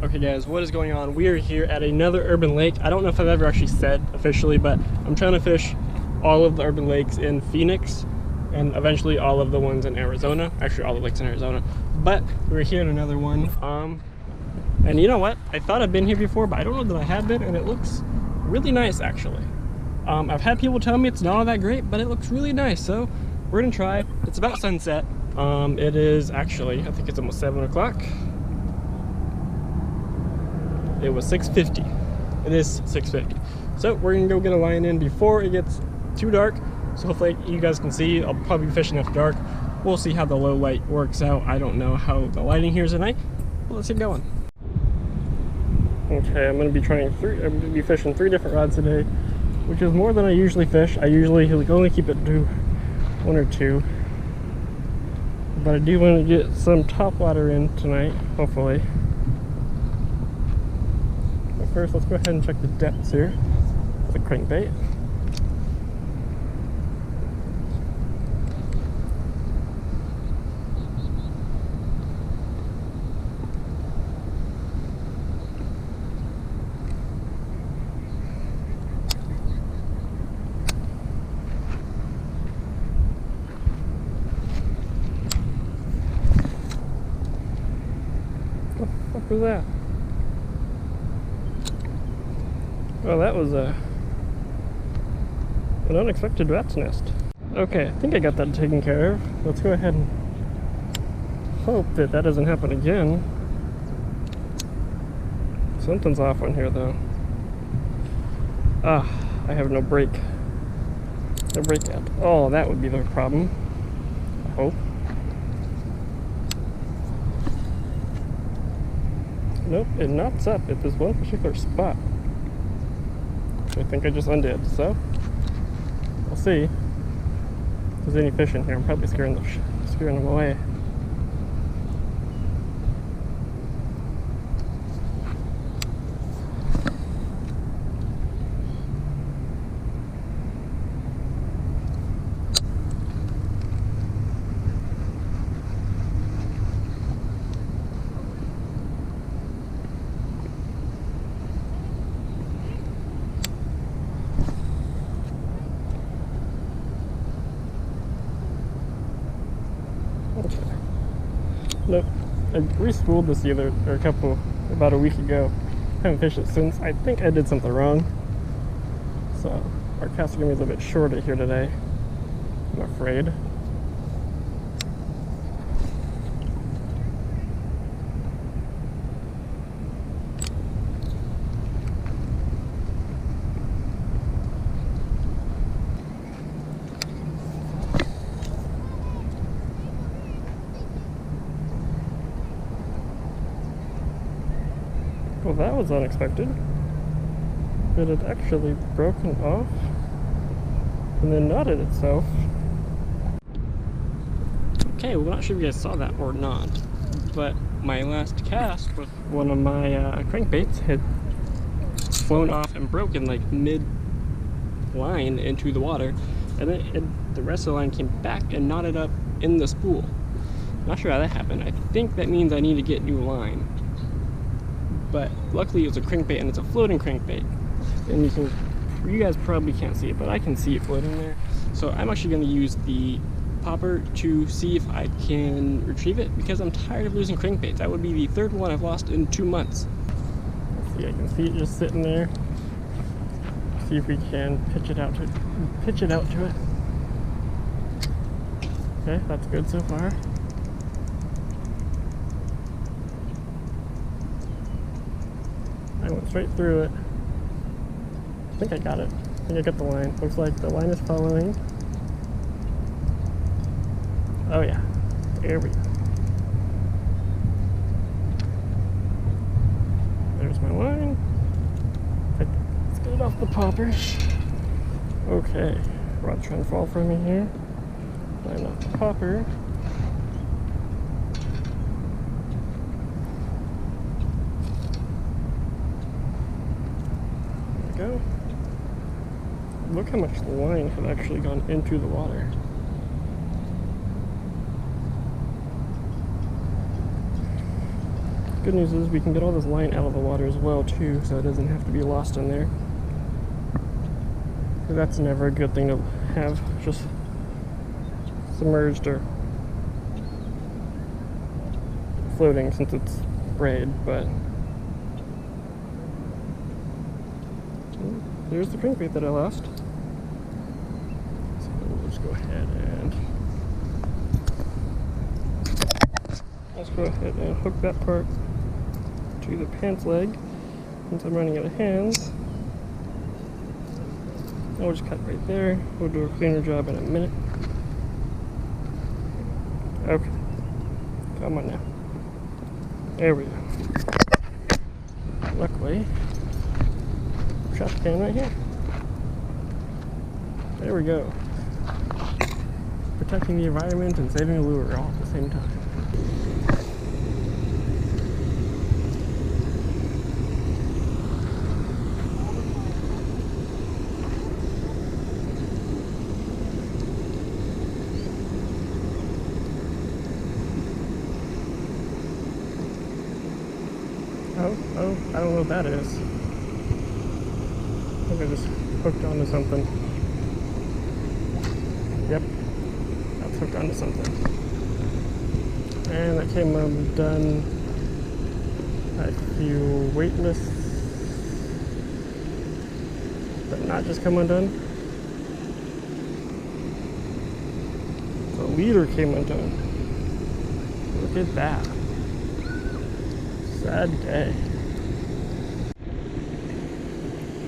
Okay guys, what is going on? We are here at another urban lake. I don't know if I've ever actually said officially, but I'm trying to fish all of the urban lakes in Phoenix and eventually all of the ones in Arizona. Actually, all the lakes in Arizona. But we're here at another one. And you know what? I thought I'd been here before, but I don't know that I have been, and it looks really nice actually. I've had people tell me it's not all that great, but it looks really nice, so we're gonna try. It's about sunset. It is actually, I think it's almost 7 o'clock. It was 6:50. It is 6:50. So we're gonna go get a line in before it gets too dark. So hopefully you guys can see. I'll probably be fishing after dark. We'll see how the low light works out. I don't know how the lighting here is tonight. But let's get going. Okay, I'm gonna be fishing 3 different rods today, which is more than I usually fish. I usually only keep it to 1 or 2. But I do want to get some top water in tonight, hopefully. First, let's go ahead and check the depths here with a crankbait. What the fuck was that? Well, that was an unexpected rat's nest. Okay, I think I got that taken care of. Let's go ahead and hope that that doesn't happen again. Something's off on here though. Ah, I have no brake. No brake at all. That would be the problem. I hope. Nope, it knots up at this one particular spot. I think I just undid, so we'll see if there's any fish in here. I'm probably scaring them away. Nope, I re-spooled this about a week ago. Haven't fished it since. I think I did something wrong. So our casts are gonna be a little bit shorter here today, I'm afraid. Well, that was unexpected. It had actually broken off and then knotted itself. Okay, well, I'm not sure if you guys saw that or not, but my last cast with one of my crankbaits had flown off and broken like mid-line into the water, and then the rest of the line came back and knotted up in the spool. Not sure how that happened. I think that means I need to get new line. But luckily it was a crankbait, and it's a floating crankbait, and you guys probably can't see it, but I can see it floating there. So I'm actually going to use the popper to see if I can retrieve it, because I'm tired of losing crankbaits. That would be the 3rd one I've lost in 2 months. Let's see, I can see it just sitting there. See if we can pitch it out to it. Okay, that's good so far. I went straight through it. I think I got it. I think I got the line. Looks like the line is following. Oh yeah, there we go. There's my line. Let's get it off the popper. Okay, rod's trying to fall from me here. Line off the popper. Go. Look how much line had actually gone into the water. Good news is we can get all this line out of the water as well too, so it doesn't have to be lost in there. That's never a good thing to have just submerged or floating since it's braid, but there's the crankbait that I lost. So we'll just go ahead and hook that part to the pants leg since I'm running out of hands. I'll just cut right there. We'll do a cleaner job in a minute. Okay. Come on now. There we go. Luckily, trash can right here. There we go. Protecting the environment and saving a lure all at the same time. Oh, I don't know what that is. I think I just hooked onto something. Yep, that's hooked onto something. And that came undone. I feel weightless, but not just come undone. The leader came undone. Look at that. Sad day.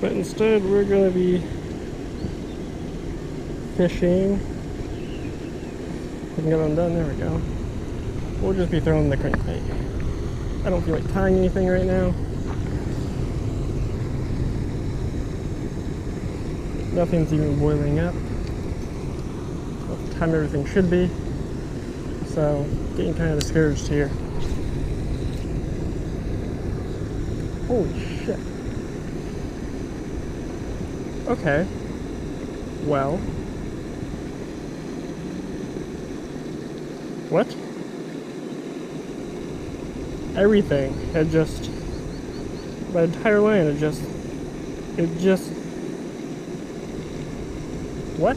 But instead we're going to be fishing. We can get undone, there we go. We'll just be throwing the crankbait. I don't feel like tying anything right now. Nothing's even boiling up. What the time everything should be. So, getting kind of discouraged here. Holy shit. Okay. Well. What? Everything had just... my entire line had just... it just... what?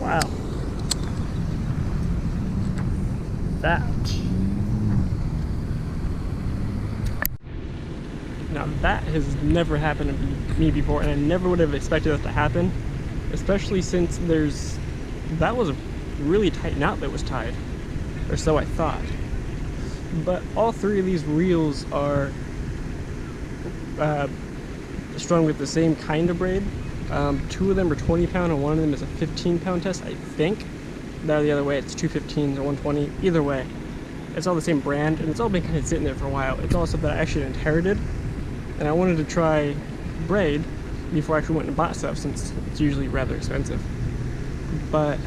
Wow. That. Now that has never happened to me before, and I never would have expected that to happen, especially since that was a really tight knot that was tied, or so I thought. But all three of these reels are strung with the same kind of braid. Two of them are 20 pound and one of them is a 15 pound test, I think. The other way, it's 215s or 120. Either way, it's all the same brand, and it's all been kind of sitting there for a while. It's all stuff that I actually inherited, and I wanted to try braid before I actually went and bought stuff, since it's usually rather expensive. But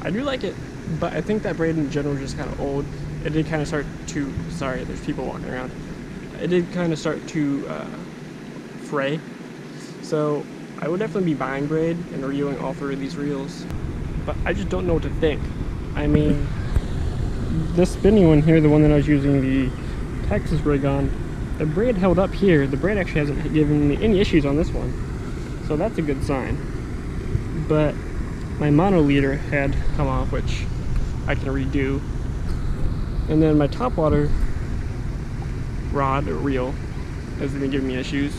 I do like it, but I think that braid in general is just kind of old. It did kind of start to, sorry, there's people walking around. It did kind of start to fray. So I would definitely be buying braid and reeling all three of these reels. But I just don't know what to think. I mean, this spinny one here, the one that I was using the Texas rig on, the braid held up here. The braid actually hasn't given me any issues on this one. So that's a good sign. But my mono leader had come off, which I can redo. And then my topwater rod or reel has been giving me issues.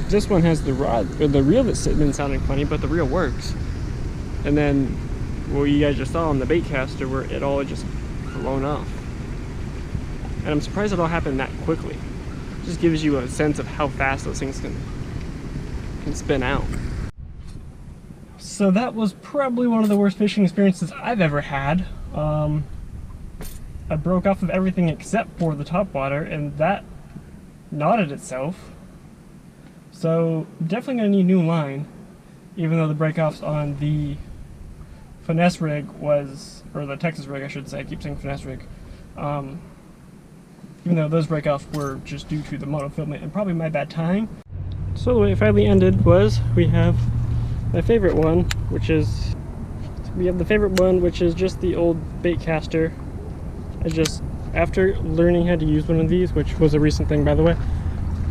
This one has the rod, or the reel that's been sounding funny, but the reel works. And then, well, you guys just saw on the bait caster where it all just blown off. And I'm surprised it all happened that quickly. It just gives you a sense of how fast those things can spin out. So that was probably one of the worst fishing experiences I've ever had. I broke off of everything except for the topwater, and that knotted itself. So definitely gonna need new line, even though the breakoffs on the finesse rig was, or the Texas rig I should say, I keep saying finesse rig, even though those breakoffs were just due to the monofilament and probably my bad tying. So the way it finally ended was, we have my favorite one, which is just the old bait caster. I just After learning how to use one of these, which was a recent thing by the way,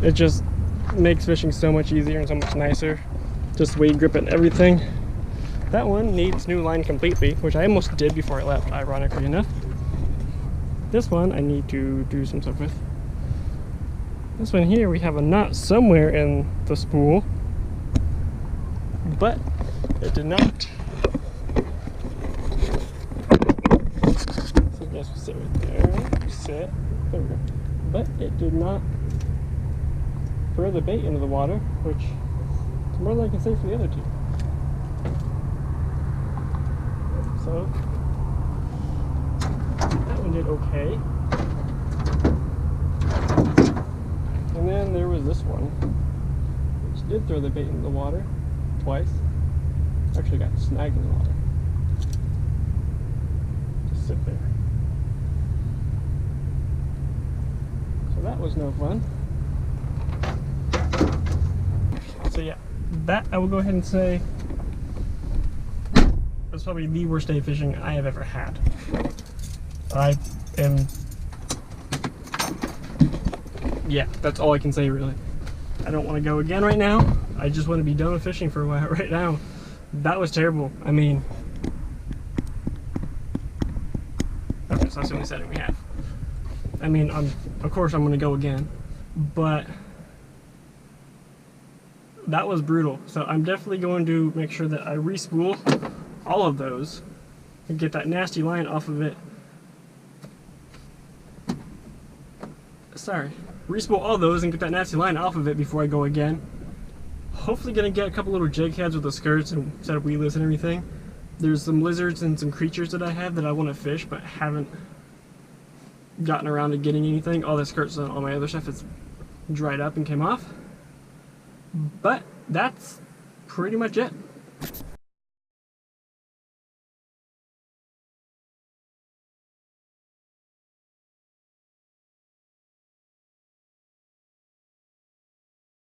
it just makes fishing so much easier and so much nicer. Just weight grip and everything. That one needs new line completely, which I almost did before I left, ironically enough. This one I need to do some stuff with. This one here, we have a knot somewhere in the spool, but it did not. So I guess we'll sit right there. Sit. There we go. But it did not throw the bait into the water, which is more than I can say for the other two. So that one did okay. And then there was this one, which did throw the bait into the water twice. Actually got snagged in the water. Just sit there. So that was no fun. So yeah, that I will go ahead and say was probably the worst day of fishing I have ever had. Yeah, that's all I can say really. I don't want to go again right now. I just want to be done with fishing for a while right now. That was terrible. I mean, okay, so that's the only setting we have. I mean, of course I'm going to go again, but that was brutal. So I'm definitely going to make sure that I re-spool all of those and get that nasty line off of it. Sorry. Re-spool all those and get that nasty line off of it before I go again. Hopefully gonna get a couple little jig heads with the skirts and set up weedless and everything. There's some lizards and some creatures that I have that I want to fish but haven't gotten around to getting anything. All the skirts and all my other stuff is dried up and came off. But that's pretty much it.